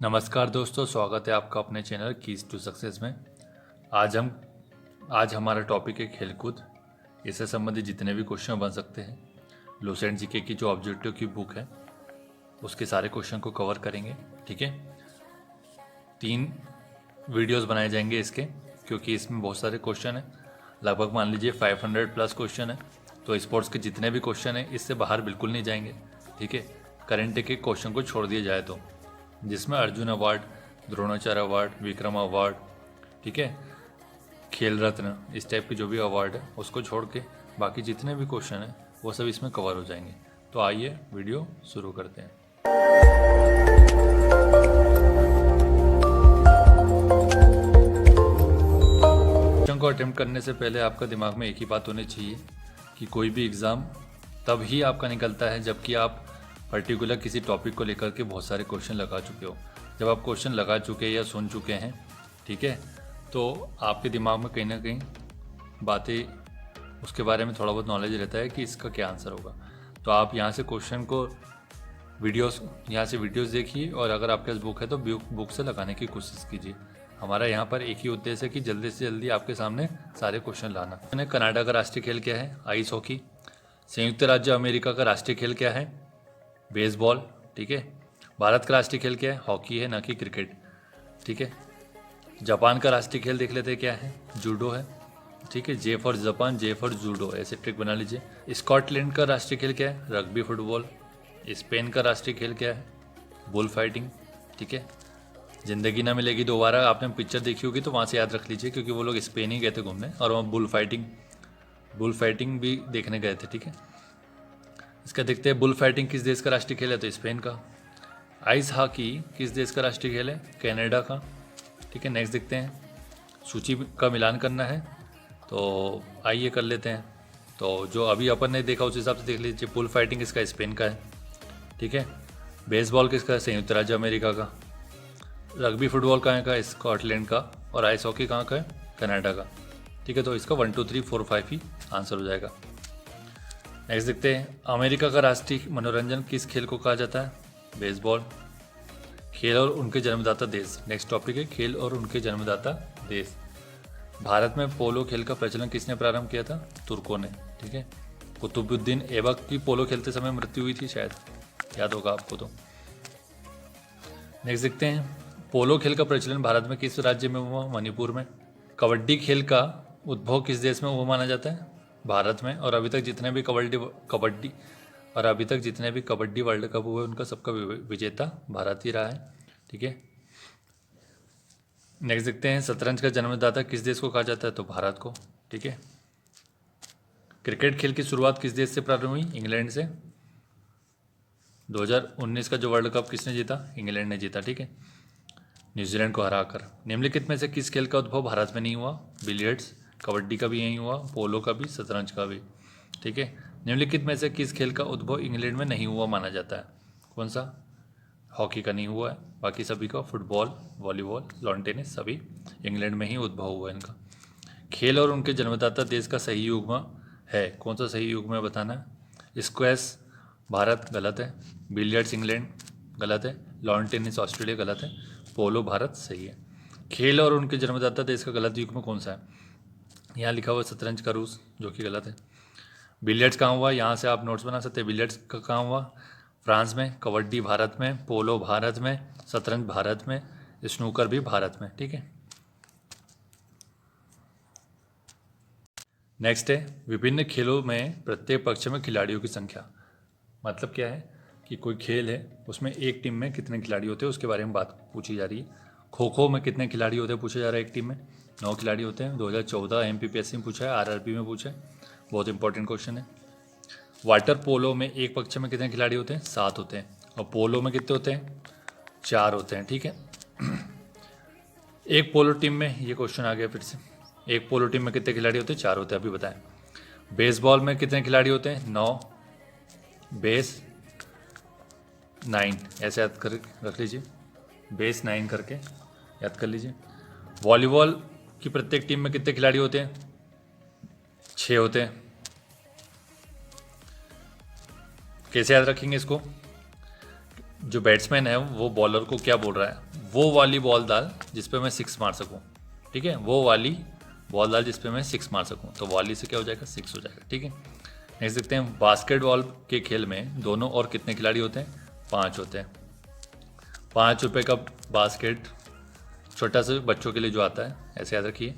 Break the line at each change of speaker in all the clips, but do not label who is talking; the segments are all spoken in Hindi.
नमस्कार दोस्तों, स्वागत है आपका अपने चैनल कीज टू सक्सेस में। आज हमारा टॉपिक है खेलकूद। इससे संबंधित जितने भी क्वेश्चन बन सकते हैं, लूसेंट जीके की जो ऑब्जेक्टिव की बुक है उसके सारे क्वेश्चन को कवर करेंगे। ठीक है, 3 वीडियोस बनाए जाएंगे इसके, क्योंकि इसमें बहुत सारे क्वेश्चन हैं। लगभग मान लीजिए 500 प्लस क्वेश्चन है। तो स्पोर्ट्स के जितने भी क्वेश्चन हैं इससे बाहर बिल्कुल नहीं जाएंगे। ठीक है, करंट के क्वेश्चन को छोड़ दिया जाए तो, जिसमें Arjun award, Dronacharya award, Vikram award, ठीक है, खेल रत्न, इस टाइप के जो भी अवार्ड है उसको छोड़ के बाकी जितने भी क्वेश्चन हैं वो सब इसमें कवर हो जाएंगे। तो आइए वीडियो शुरू करते हैं। क्वेश्चन को अटेम्प्ट करने से पहले आपका दिमाग में एक ही बात होनी चाहिए कि कोई भी एग्ज़ाम तब ही आपका निकलता है जबकि आप पर्टिकुलर किसी टॉपिक को लेकर के बहुत सारे क्वेश्चन लगा चुके हो। जब आप क्वेश्चन लगा चुके या सुन चुके हैं, ठीक है, तो आपके दिमाग में कहीं ना कहीं बातें, उसके बारे में थोड़ा बहुत नॉलेज रहता है कि इसका क्या आंसर होगा। तो आप यहाँ से क्वेश्चन को यहाँ से वीडियोस देखिए, और अगर आपके पास बुक है तो बुक से लगाने की कोशिश कीजिए। हमारा यहाँ पर एक ही उद्देश्य है कि जल्दी से जल्दी आपके सामने सारे क्वेश्चन लाना। कनाडा का राष्ट्रीय खेल क्या है? Ice hockey. संयुक्त राज्य अमेरिका का राष्ट्रीय खेल क्या है? बेसबॉल। ठीक है। भारत का राष्ट्रीय खेल क्या है? हॉकी है, ना कि क्रिकेट। ठीक है। जापान का राष्ट्रीय खेल देख लेते हैं क्या है? जूडो है। ठीक है, J for Japan, J for judo, ऐसे ट्रिक बना लीजिए। स्कॉटलैंड का राष्ट्रीय खेल क्या है? Rugby football. स्पेन का राष्ट्रीय खेल क्या है? Bull fighting. ठीक है। जिंदगी ना मिलेगी दोबारा, आपने पिक्चर देखी होगी तो वहाँ से याद रख लीजिए, क्योंकि वो लोग स्पेन ही गए थे घूमने और वहाँ बुल फाइटिंग भी देखने गए थे। ठीक है। इसका देखते हैं, बुल फाइटिंग किस देश का राष्ट्रीय खेल है? तो स्पेन का। आइस हॉकी किस देश का राष्ट्रीय खेल है? कनाडा का। ठीक है, नेक्स्ट देखते हैं। सूची का मिलान करना है तो आइए कर लेते हैं। तो जो अभी अपन ने देखा उस हिसाब से देख लीजिए। बुल फाइटिंग इसका स्पेन का है। ठीक है। बेसबॉल किसका है? संयुक्त राज्य अमेरिका का। रग्बी फुटबॉल कहाँ का? स्कॉटलैंड का। और आइस हॉकी कहाँ का है? कनाडा का। ठीक है, तो इसका 1 2 3 4 5 ही आंसर हो जाएगा। नेक्स्ट देखते हैं, अमेरिका का राष्ट्रीय मनोरंजन किस खेल को कहा जाता है? बेसबॉल। खेल और उनके जन्मदाता देश। नेक्स्ट टॉपिक है खेल और उनके जन्मदाता देश। भारत में पोलो खेल का प्रचलन किसने प्रारंभ किया था? तुर्कों ने। ठीक है। कुतुबुद्दीन ऐबक की पोलो खेलते समय मृत्यु हुई थी, शायद याद होगा आपको तो। नेक्स्ट देखते हैं, पोलो खेल का प्रचलन भारत में किस राज्य में हुआ? मणिपुर में। कबड्डी खेल का उद्भव किस देश में हुआ माना जाता है? भारत में। और अभी तक जितने भी कबड्डी वर्ल्ड कप हुए उनका सबका विजेता भारत ही रहा है। ठीक है। नेक्स्ट देखते हैं, शतरंज का जन्मदाता किस देश को कहा जाता है? तो भारत को। ठीक है। क्रिकेट खेल की शुरुआत किस देश से प्रारंभ हुई? इंग्लैंड से। 2019 का जो वर्ल्ड कप किसने जीता? इंग्लैंड ने जीता। ठीक है, न्यूजीलैंड को हराकर। निम्नलिखित में से किस खेल का उद्भव भारत में नहीं हुआ? बिलियर्ड्स। कबड्डी का भी यहीं हुआ, पोलो का भी, शतरंज का भी। ठीक है। निम्नलिखित में से किस खेल का उद्भव इंग्लैंड में नहीं हुआ माना जाता है? कौन सा? हॉकी का नहीं हुआ है, बाकी सभी का फुटबॉल, वॉलीबॉल, लॉन टेनिस सभी इंग्लैंड में ही उद्भव हुआ है इनका। खेल और उनके जन्मदाता देश का सही युग्म है, कौन सा सही युग्म है बताना है? स्क्वैश भारत गलत है, बिलियर्ड्स इंग्लैंड गलत है, लॉन टेनिस ऑस्ट्रेलिया गलत है, पोलो भारत सही है। खेल और उनके जन्मदाता देश का गलत युग्म कौन सा है? यहाँ लिखा हुआ शतरंज का रूस, जो कि गलत है। बिलियर्ड्स कहाँ हुआ? यहाँ से आप नोट्स बना सकते हैं। बिलियर्ड्स का कहाँ हुआ? फ्रांस में। कबड्डी भारत में, पोलो भारत में, शतरंज भारत में, स्नूकर भी भारत में। ठीक है। नेक्स्ट है, विभिन्न खेलों में प्रत्येक पक्ष में खिलाड़ियों की संख्या। मतलब क्या है कि कोई खेल है उसमें एक टीम में कितने खिलाड़ी होते हैं उसके बारे में बात पूछी जा रही है। खो खो में कितने खिलाड़ी होते हैं पूछा जा रहा है एक टीम में? 9 खिलाड़ी होते हैं। 2014 MPPSC में पूछा है, RRB में पूछा है, बहुत इंपॉर्टेंट क्वेश्चन है। वाटर पोलो में एक पक्ष में कितने खिलाड़ी होते हैं? 7 होते हैं। और पोलो में कितने होते हैं? 4 होते हैं। ठीक है। एक पोलो टीम में, ये क्वेश्चन आ गया फिर से, एक पोलो टीम में कितने खिलाड़ी होते हैं? 4 होते हैं, अभी बताएं। बेसबॉल में कितने खिलाड़ी होते हैं? 9, बेस 9, ऐसे याद कर रख लीजिए, बेस 9 करके याद कर लीजिए। वॉलीबॉल की प्रत्येक टीम में कितने खिलाड़ी होते हैं? 6 होते हैं। कैसे याद रखेंगे इसको? जो बैट्समैन है वो बॉलर को क्या बोल रहा है? वो वाली बॉल डाल जिस पे मैं 6 मार सकूं, ठीक है, वो वाली बॉल डाल जिस पे मैं 6 मार सकूं, तो वाली से क्या हो जाएगा, 6 हो जाएगा, ठीक है। नेक्स्ट देखते हैं, बास्केटबॉल के खेल में दोनों और कितने खिलाड़ी होते हैं, 5 होते हैं। 5 रुपये का बास्केट, छोटा सा बच्चों के लिए जो आता है, ऐसे याद रखिए,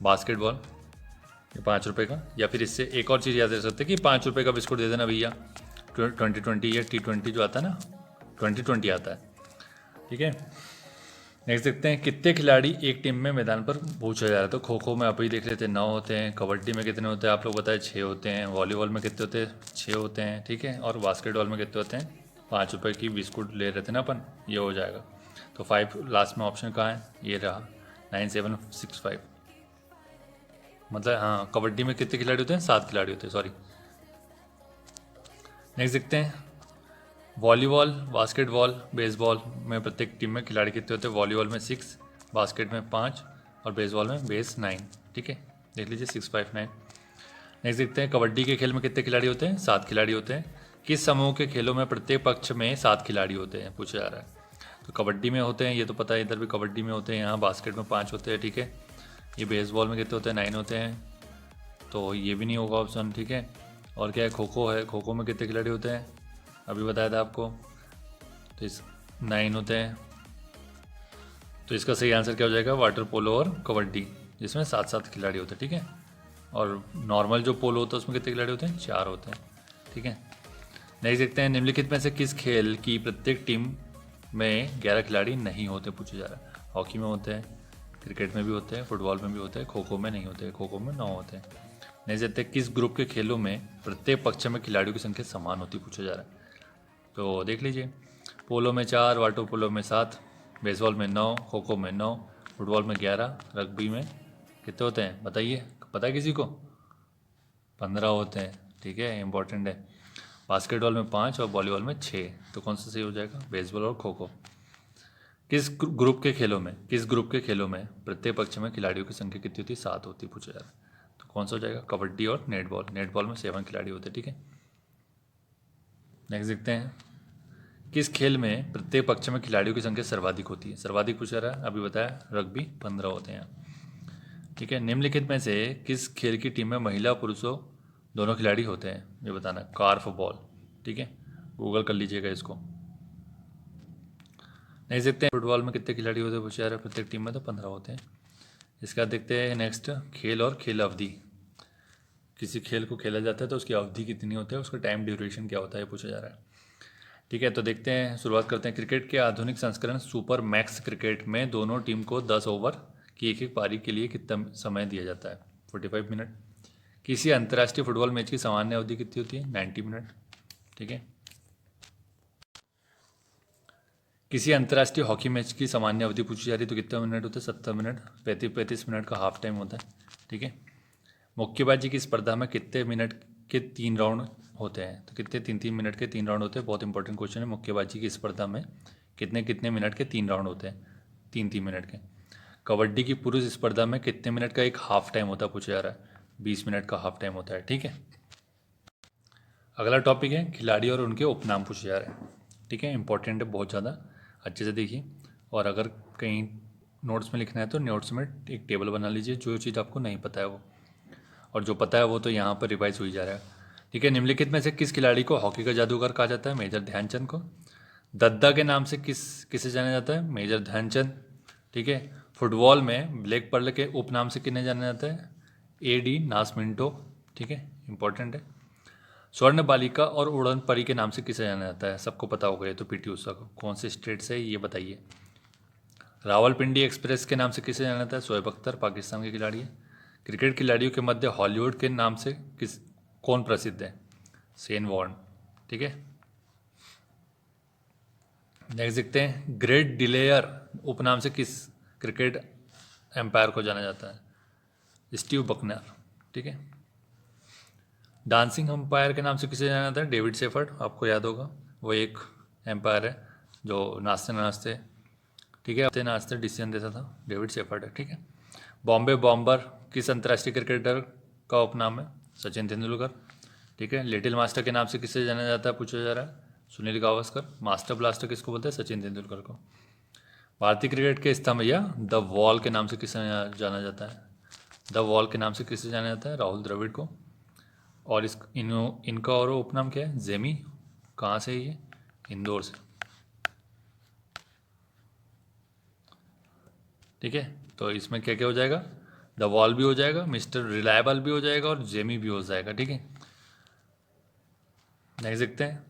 बास्केटबॉल ये 5 रुपये का। या फिर इससे एक और चीज़ याद रख सकते हैं कि 5 रुपये का बिस्कुट दे देना भैया, 2020 या T20 जो आता है ना, 2020 आता है, ठीक है। नेक्स्ट देखते हैं, कितने खिलाड़ी एक टीम में मैदान पर पूछा जा रहा है। तो खो खो में अभी देख लेते हैं 9 होते हैं, कबड्डी में कितने होते हैं आप लोग बताए, 6 होते हैं, वॉलीबॉल में कितने होते हैं, 6 होते हैं, ठीक है, और बास्केटबॉल में कितने होते हैं, 5 रुपये की बिस्कुट ले रहे थे ना अपन, ये हो जाएगा। तो 5 लास्ट में ऑप्शन कहाँ है, ये रहा 9765, मतलब हाँ, कबड्डी में कितने खिलाड़ी होते हैं, 7 खिलाड़ी होते हैं, सॉरी। नेक्स्ट देखते हैं, वॉलीबॉल, बास्केटबॉल, बेसबॉल में प्रत्येक टीम में खिलाड़ी कितने होते हैं, वॉलीबॉल में 6, बास्केट में 5 और बेसबॉल में बेस 9, ठीक है, देख लीजिए 659। नेक्स्ट देखते हैं, कबड्डी के खेल में कितने खिलाड़ी होते हैं, 7 खिलाड़ी होते हैं। किस समूह के खेलों में प्रत्येक पक्ष में 7 खिलाड़ी होते हैं, पूछा जा रहा है। तो कबड्डी में होते हैं, ये तो पता है, इधर भी कबड्डी में होते हैं, यहाँ बास्केट में 5 होते हैं, ठीक है। ये बेसबॉल में कितने होते हैं, 9 होते हैं, तो ये भी नहीं होगा ऑप्शन, ठीक है। और क्या है, खो खो है, खो खो में कितने खिलाड़ी होते हैं, अभी बताया था आपको, तो इस 9 होते हैं। तो इसका सही आंसर क्या हो जाएगा, वाटर पोलो और कबड्डी, जिसमें 7-7 खिलाड़ी होते हैं, ठीक है। और नॉर्मल जो पोलो होता है उसमें कितने खिलाड़ी होते हैं, 4 होते हैं, ठीक है। नेक्स्ट देखते हैं, निम्नलिखित में से किस खेल की प्रत्येक टीम में 11 खिलाड़ी नहीं होते, पूछा जा रहा है। हॉकी में होते हैं, क्रिकेट में भी होते हैं, फुटबॉल में भी होते हैं, खो खो में नहीं होते, खो खो में 9 होते हैं। नेक्स्ट देखते हैं, किस ग्रुप के खेलों में प्रत्येक पक्ष में खिलाड़ियों की संख्या समान होती, पूछा जा रहा है। तो देख लीजिए, पोलो में 4, वाटर पोलो में 7, बेसबॉल में 9, खो खो में 9, फुटबॉल में 11, रग्बी में कितने होते हैं बताइए, पता है किसी को, 15 होते हैं, ठीक है, इंपॉर्टेंट है। बास्केटबॉल में 5 और वॉलीबॉल में 6, तो कौन सा सही हो जाएगा, बेसबॉल और खो खो। किस ग्रुप के खेलों में प्रत्येक पक्ष में खिलाड़ियों की संख्या कितनी होती है, 7 होती, पूछा जा रहा है। तो कौन सा हो जाएगा, कबड्डी और नेटबॉल, नेटबॉल में 7 खिलाड़ी होते हैं, ठीक है। नेक्स्ट देखते हैं, किस खेल में प्रत्येक पक्ष में खिलाड़ियों की संख्या सर्वाधिक होती है, सर्वाधिक पूछा रहा है, अभी बताया, रग्बी 15 होते हैं, ठीक है। निम्नलिखित में से किस खेल की टीम में महिला पुरुषों दोनों खिलाड़ी होते हैं, ये बताना, कार्फ बॉल, ठीक है, गूगल कर लीजिएगा इसको। नेक्स्ट देखते हैं, फुटबॉल में कितने खिलाड़ी होते हैं, पूछा जा रहा है, प्रत्येक टीम में तो 15 होते हैं। इसके बाद देखते हैं नेक्स्ट, खेल और खेल अवधि, किसी खेल को खेला जाता है तो उसकी अवधि कितनी होती है, उसका टाइम ड्यूरेशन क्या होता है, पूछा जा रहा है, ठीक है। तो देखते हैं, शुरुआत करते हैं, क्रिकेट के आधुनिक संस्करण सुपर मैक्स क्रिकेट में दोनों टीम को 10 ओवर की एक एक पारी के लिए कितना समय दिया जाता है, 45 मिनट। किसी अंतर्राष्ट्रीय फुटबॉल मैच की सामान्य अवधि कितनी होती है, 90 मिनट, ठीक है। किसी अंतर्राष्ट्रीय हॉकी मैच की सामान्य अवधि पूछी जा रही है, तो कितने मिनट होते हैं, 70 मिनट, 35 मिनट का हाफ टाइम होता है, ठीक है। मुक्केबाजी की स्पर्धा में कितने मिनट के 3 राउंड होते हैं, तो कितने 3-3 मिनट के 3 राउंड होते हैं, बहुत इंपॉर्टेंट क्वेश्चन है। मुक्केबाजी की स्पर्धा में कितने कितने मिनट के 3 राउंड होते हैं, 3-3 मिनट के। कबड्डी की पुरुष स्पर्धा में कितने मिनट का एक हाफ टाइम होता है, पूछा जा रहा है, 20 मिनट का हाफ टाइम होता है, ठीक है। अगला टॉपिक है, खिलाड़ी और उनके उपनाम पूछे जा रहे हैं, ठीक है, इंपॉर्टेंट है बहुत ज़्यादा, अच्छे से देखिए। और अगर कहीं नोट्स में लिखना है तो नोट्स में एक टेबल बना लीजिए, जो चीज़ आपको नहीं पता है वो, और जो पता है वो तो यहाँ पर रिवाइज हुई जा रहा है, ठीक है। निम्नलिखित में से किस खिलाड़ी को हॉकी का जादूगर कहा जाता है, मेजर ध्यानचंद को। दद्दा के नाम से किसे जाना जाता है, मेजर ध्यानचंद, ठीक है। फुटबॉल में ब्लैक पर्ल के उपनाम से किन्हें जाना जाता है, AD नासमिंटो, ठीक है, इंपॉर्टेंट है। स्वर्ण बालिका और उड़न परी के नाम से किसे जाना जाता है, सबको पता होगा ये तो, PT उषा को। कौन से स्टेट से, ये बताइए। रावलपिंडी एक्सप्रेस के नाम से किसे जाना जाता है, शोएब अख्तर, पाकिस्तान के खिलाड़ी है। क्रिकेट खिलाड़ियों के मध्य हॉलीवुड के नाम से कौन प्रसिद्ध है, शेन वॉर्न, ठीक है। नेक्स्ट देखते हैं, ग्रेट डिलेयर उपनाम से किस क्रिकेट एम्पायर को जाना जाता है, स्टीव बकनर, ठीक है। डांसिंग अंपायर के नाम से किसे जाना जाता है, डेविड शेफर्ड, आपको याद होगा, वो एक एम्पायर है जो नाचते नाचते, ठीक है, नाचते नाचते डिसीजन देता था, डेविड शेफर्ड है, ठीक है। बॉम्बे बॉम्बर किस अंतर्राष्ट्रीय क्रिकेटर का उपनाम है, सचिन तेंदुलकर, ठीक है। लिटिल मास्टर के नाम से किसे जाना जाता है, पूछा जा रहा है, सुनील गावस्कर। मास्टर ब्लास्टर किसको बोलते हैं, सचिन तेंदुलकर को। भारतीय क्रिकेट के स्तंभ या द वॉल के नाम से किसे जाना जाता है? द वॉल के नाम से किसे जाना जाता है? राहुल द्रविड़ को। और इनका और उपनाम क्या है? जेमी। कहाँ से है ये? इंदौर से। ठीक है, तो इसमें क्या क्या हो जाएगा? द वॉल भी हो जाएगा, मिस्टर रिलायबल भी हो जाएगा और जेमी भी हो जाएगा। ठीक है, नेक्स्ट देखते हैं।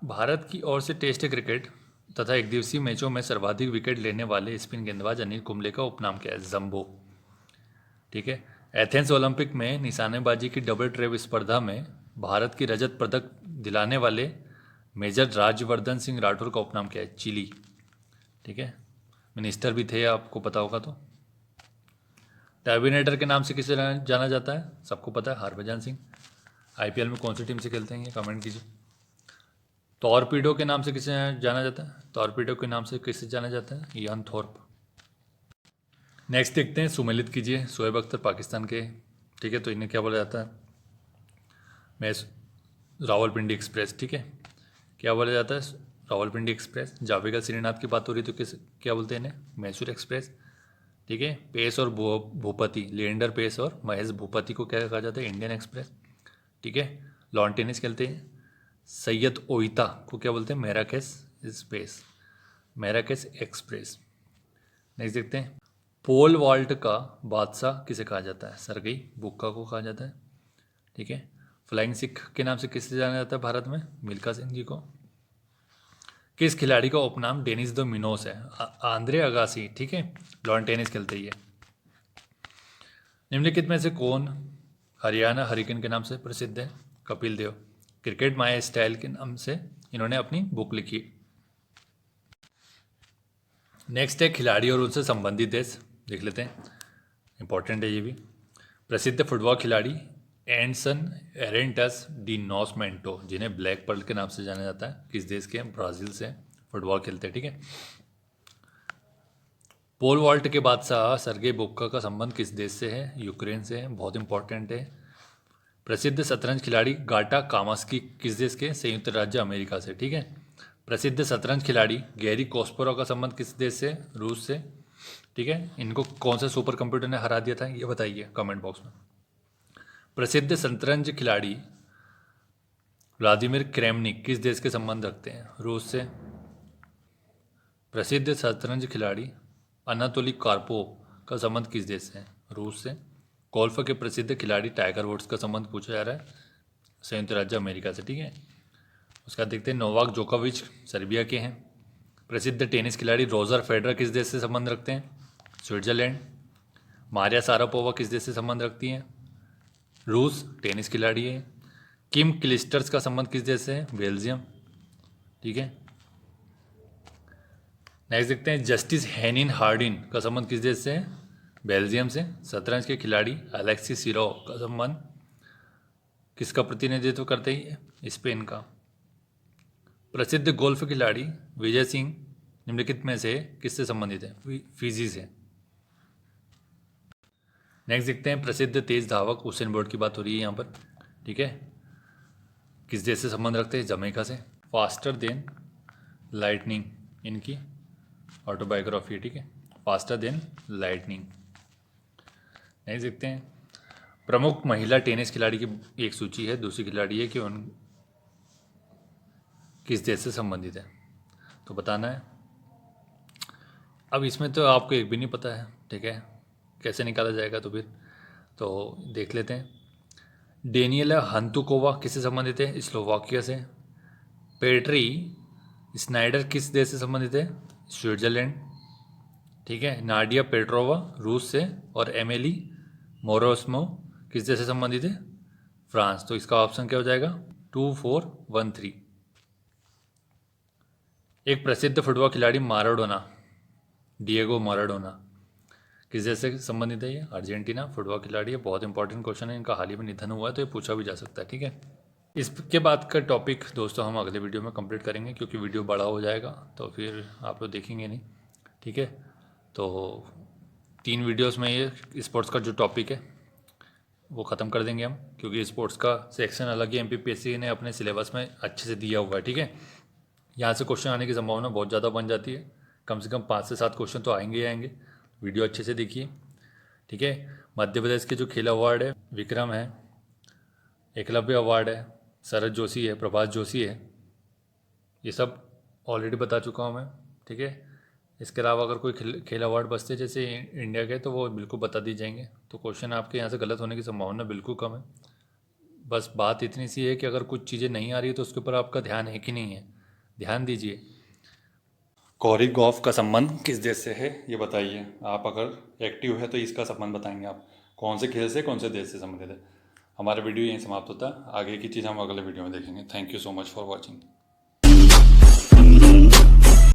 भारत की ओर से टेस्ट क्रिकेट तथा एक दिवसीय मैचों में सर्वाधिक विकेट लेने वाले स्पिन गेंदबाज अनिल कुंबले का उपनाम क्या है? जंबो। ठीक है, एथेंस ओलंपिक में निशानेबाजी की डबल ट्रेव स्पर्धा में भारत की रजत पदक दिलाने वाले मेजर राज्यवर्धन सिंह राठौर का उपनाम क्या है? चिली। ठीक है, मिनिस्टर भी थे, आपको पता होगा। तो टर्मिनेटर के नाम से किसे जाना जाता है? सबको पता है, हरभजन सिंह। आईपीएल में कौन सी टीम से खेलते हैं ये कमेंट कीजिए। टॉर्पीडो के नाम से किसे जाना जाता है? टॉर्पीडो के नाम से किसे जाना जाता है? Ian Thorpe. नेक्स्ट देखते हैं, सुमेलित कीजिए। शोएब अख्तर पाकिस्तान के। ठीक है, तो इन्हें क्या बोला जाता है? मैस रावलपिंडी एक्सप्रेस। ठीक है, क्या बोला जाता है? रावलपिंडी एक्सप्रेस। जावेगा श्रीनाथ की बात हो रही तो क्या बोलते हैं इन्हें? मैसूर एक्सप्रेस। ठीक है, पेस और भूपति, लिएंडर पेस और महेश भूपति को क्या कहा जाता है? Indian express. ठीक है, लॉन टेनिस खेलते हैं सैयद ओइता को क्या बोलते हैं? मैराकेस स्पेस, मैराकेस एक्सप्रेस। नेक्स्ट देखते हैं, पोल वॉल्ट का बादशाह किसे कहा जाता है? सरगई बुक्का को कहा जाता है। ठीक है, फ्लाइंग सिख के नाम से किसे जाना जाता है भारत में? मिल्खा सिंह जी को। किस खिलाड़ी का उपनाम डेनिस द मिनोस है? Andre Agassi. ठीक है, लॉन टेनिस खेलते ही है। निम्नलिखित में से कौन हरियाणा हरिकेन के नाम से प्रसिद्ध है? Kapil Dev. Cricket my style के नाम से इन्होंने अपनी बुक लिखी। नेक्स्ट है खिलाड़ी और उनसे संबंधित देश, देख लेते हैं, इंपॉर्टेंट है ये भी। प्रसिद्ध फुटबॉल खिलाड़ी एंडसन एरेंटस डी नॉसमेंटो, जिन्हें ब्लैक पर्ल के नाम से जाना जाता है, किस देश के? ब्राज़ील से फुटबॉल खेलते हैं। ठीक है, पोल वॉल्ट के बादशाह सरगेई बुक्का का संबंध किस देश से है? यूक्रेन से है, बहुत इंपॉर्टेंट है। प्रसिद्ध शतरंज खिलाड़ी गाटा कामस्की किस देश के? संयुक्त राज्य अमेरिका से। ठीक है, प्रसिद्ध शतरंज खिलाड़ी गैरी कोस्परोव का संबंध किस देश से? रूस से। ठीक है, इनको कौन सा सुपर कंप्यूटर ने हरा दिया था ये बताइए कमेंट बॉक्स में। प्रसिद्ध शतरंज खिलाड़ी व्लादिमीर क्रेमनिक किस देश के संबंध रखते हैं? रूस से। प्रसिद्ध शतरंज खिलाड़ी अनातोली कार्पोव का संबंध किस देश से है? रूस से। गोल्फ के प्रसिद्ध खिलाड़ी टाइगर वुड्स का संबंध पूछा जा रहा है, संयुक्त राज्य अमेरिका से। ठीक है, उसका देखते हैं, नोवाक जोकोविच सर्बिया के हैं। प्रसिद्ध टेनिस खिलाड़ी रोजर फेडरर किस देश से संबंध रखते हैं? स्विट्जरलैंड। मारिया सारापोवा किस देश से संबंध रखती हैं? रूस, टेनिस खिलाड़ी है। किम क्लिस्टर्स का संबंध किस देश से है? बेल्जियम। ठीक है, नेक्स्ट देखते हैं, जस्टिस हेनिन हार्डिन का संबंध किस देश से है? बेल्जियम से। शतरंज के खिलाड़ी अलेक्सी सिरोव का संबंध किसका प्रतिनिधित्व करते हैं? स्पेन का। प्रसिद्ध गोल्फ खिलाड़ी विजय सिंह निम्नलिखित में से किससे संबंधित है? फिजी से। नेक्स्ट देखते हैं, प्रसिद्ध तेज धावक उसेन बोल्ट की बात हो रही है यहाँ पर। ठीक है, किस देश से संबंध रखते हैं? जमैका से। फास्टर देन लाइटनिंग इनकी ऑटोबायोग्राफी है। ठीक है, फास्टर देन लाइटनिंग। नेक्स्ट देखते हैं, प्रमुख महिला टेनिस खिलाड़ी की एक सूची है, दूसरी खिलाड़ी है कि उन किस देश से संबंधित है, तो बताना है। अब इसमें तो आपको एक भी नहीं पता है। ठीक है, कैसे निकाला जाएगा? तो फिर तो देख लेते हैं। डेनियला हंतुकोवा किससे संबंधित है? स्लोवाकिया से। पेट्री स्नाइडर किस देश से संबंधित है? स्विट्जरलैंड। ठीक है, नाडिया पेट्रोवा रूस से। और एमिली मोरोस्मो किस देश से संबंधित है? फ्रांस। तो इसका ऑप्शन क्या हो जाएगा? 2413। एक प्रसिद्ध फुटबॉल खिलाड़ी माराडोना, डिएगो माराडोना किस देश से संबंधित है? ये अर्जेंटीना फुटबॉल खिलाड़ी है। बहुत इंपॉर्टेंट क्वेश्चन है, इनका हाल ही में निधन हुआ है तो ये पूछा भी जा सकता है। ठीक है, इसके बाद का टॉपिक दोस्तों हम अगले वीडियो में कंप्लीट करेंगे, क्योंकि वीडियो बड़ा हो जाएगा तो फिर आप लोग देखेंगे नहीं। ठीक है, तो 3 वीडियोस में ये स्पोर्ट्स का जो टॉपिक है वो ख़त्म कर देंगे हम, क्योंकि स्पोर्ट्स का सेक्शन अलग ही एमपीपीएससी ने अपने सिलेबस में अच्छे से दिया हुआ है। ठीक है, यहाँ से क्वेश्चन आने की संभावना बहुत ज़्यादा बन जाती है। कम से कम 5 से 7 क्वेश्चन तो आएंगे ही आएंगे। वीडियो अच्छे से देखिए, ठीक है। मध्य प्रदेश के जो खेल अवार्ड है, विक्रम है, एकलव्य अवार्ड है, शरद जोशी है, प्रभास जोशी है, ये सब ऑलरेडी बता चुका हूँ मैं, ठीक है। इसके अलावा अगर कोई खेल अवार्ड बचते जैसे इंडिया के, तो वो बिल्कुल बता दिए जाएंगे। तो क्वेश्चन आपके यहाँ से गलत होने की संभावना बिल्कुल कम है। बस बात इतनी सी है कि अगर कुछ चीज़ें नहीं आ रही है तो उसके ऊपर आपका ध्यान है कि नहीं है, ध्यान दीजिए। कोरियोग्राफ का संबंध किस देश से है ये बताइए। आप अगर एक्टिव है तो इसका संबंध बताएंगे आप, कौन से खेल से, कौन से देश से संबंधित है। हमारा वीडियो यहीं समाप्त होता है, आगे की चीज़ हम अगले वीडियो में देखेंगे। Thank you so much for watching.